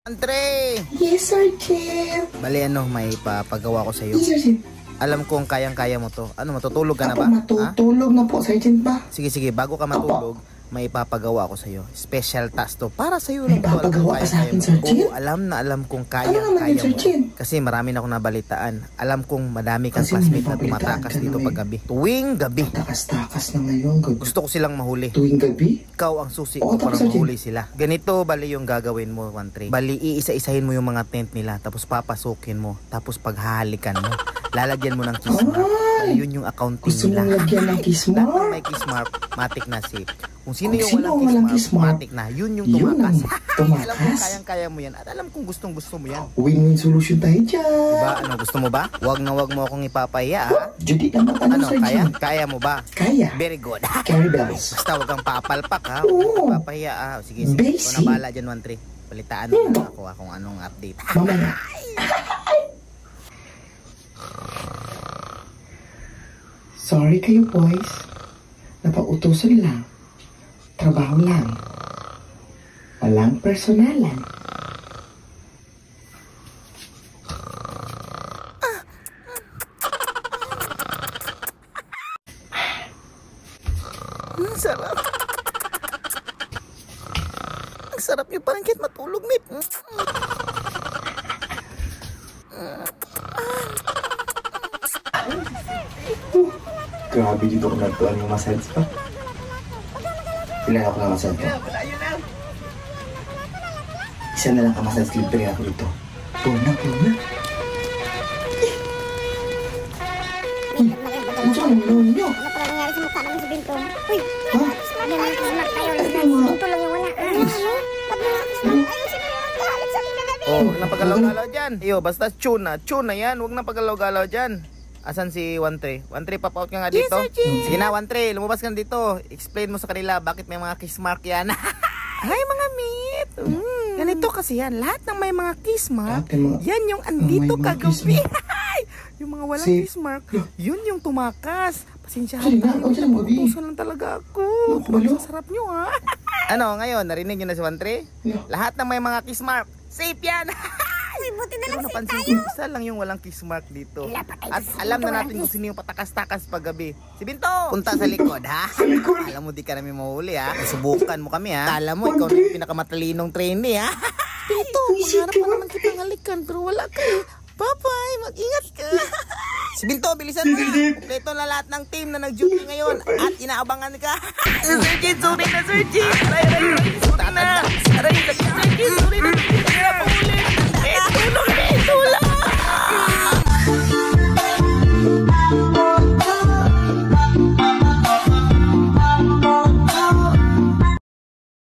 Andre! Yes, Sergeant. Bali may papagawa ko sa'yo. Yes, Sergeant. Alam kong kayang-kaya mo to. Ano, matutulog ka na Ako ba? matutulog na po, Sergeant ba? Sige, bago ka matulog, may papagawa ko sa'yo. Special task to. Para sa'yo lang May papagawa ka sa akin, Sergeant? Oo, alam kong Ano naman kaya yun, mo. Sergeant? Kasi marami na akong nabalitaan. Alam kong madami kang Kasi classmate may na pabalitaan tumatakas ka dito na pag gabi. Tuwing gabi. Takas-takas na ngayon. Gusto ko silang mahuli. Tuwing gabi? Ikaw ang susi Oo, ko para tapos, mahuli sila. Ganito bali yung gagawin mo, 1-3. Bali iisa-isahin mo yung mga tent nila, tapos papasukin mo, tapos paghahalikan mo. Lalagyan mo ng kiss mark. Bali yun yung accounting Gusto nila. mong lagyan ng kiss Lahat ng mark? may kiss mark, matik na safe. Kung sino Kung yung sino walang walang kiss kiss mark, mark, matik na. Yun yung Yun tumakas. ang Alam kong tumakas. kayang-kaya mo yan. At alam kong gustong-gusto mo yan. Win-win solution tayo dyan. Diba? Ano, gusto mo ba? Wag mo akong ipapahiya, ha? Judy, ano Ano, Sergeant? kaya mo ba? Kaya. Very good. Carry bells. Basta wag kang papalpak, ha? Oo. Huwag kang papahiya, ha? Sige. Ikaw Basic. na bahala dyan, 1-3. Balitaan mo lang ako kung anong update. Mamaya. Sorry kayo, boys. Napautusan lang. Trabaho lang. Walang personalan. Ang sarap. Ang sarap yung parang kahit matulog, Mip. Grabe dito ko natuan yung massage pa. Ilan ako na massage ka? Isa na lang ka massage libre ako dito. Puna. Ano saan ang lawin nyo? Ano pala nangyari sa mukha naman si Binto? Uy! Ha? Ano lang smart tayo? Binto lang yung wala. Ano? Pag smart tayo, sino yung nagkahalit sa akin kagabi? Oh, huwag na pagalaw-galaw dyan. Iyo, basta tune na yan. Huwag na pagalaw-galaw dyan. Asan si 1-3? 1-3, pop-out ka nga dito. Sige na, 1-3, lumabas ka na dito. Explain mo sa kanila bakit may mga kiss mark yan. Ay, mga meet. Ganito kasi yan. Lahat ng may mga kiss mark, yan yung andito kagabi. Yung mga walang kiss mark, yun yung tumakas. Pasensyahan tayo. Putusan lang talaga ako. Sarap nyo, ha? Ano, ngayon, narinig nyo na si 1-3? Lahat ng may mga kiss mark, safe yan. Uy, buti na lang safe Napansin tayo. ko, isa lang yung walang kiss mark dito. At alam na natin kung sino yung patakas-takas paggabi. Si Binto! Punta sa likod, ha? Alam mo, di ka namin mahuli, ha? Subukan mo kami, ha? Alam mo, ikaw yung pinakamatalinong trainee, ha? Binto, maharap pa naman kitang halikan, pero wala ka, eh. Bye-bye, mag-ingat ka. Si Binto, bilisan mo. Kompleto na lahat ng team na nag-duty ngayon at inaabangan ka. Sir Jin, sorry na, Sir Jin. Aray, sorry na. Aray, sorry na.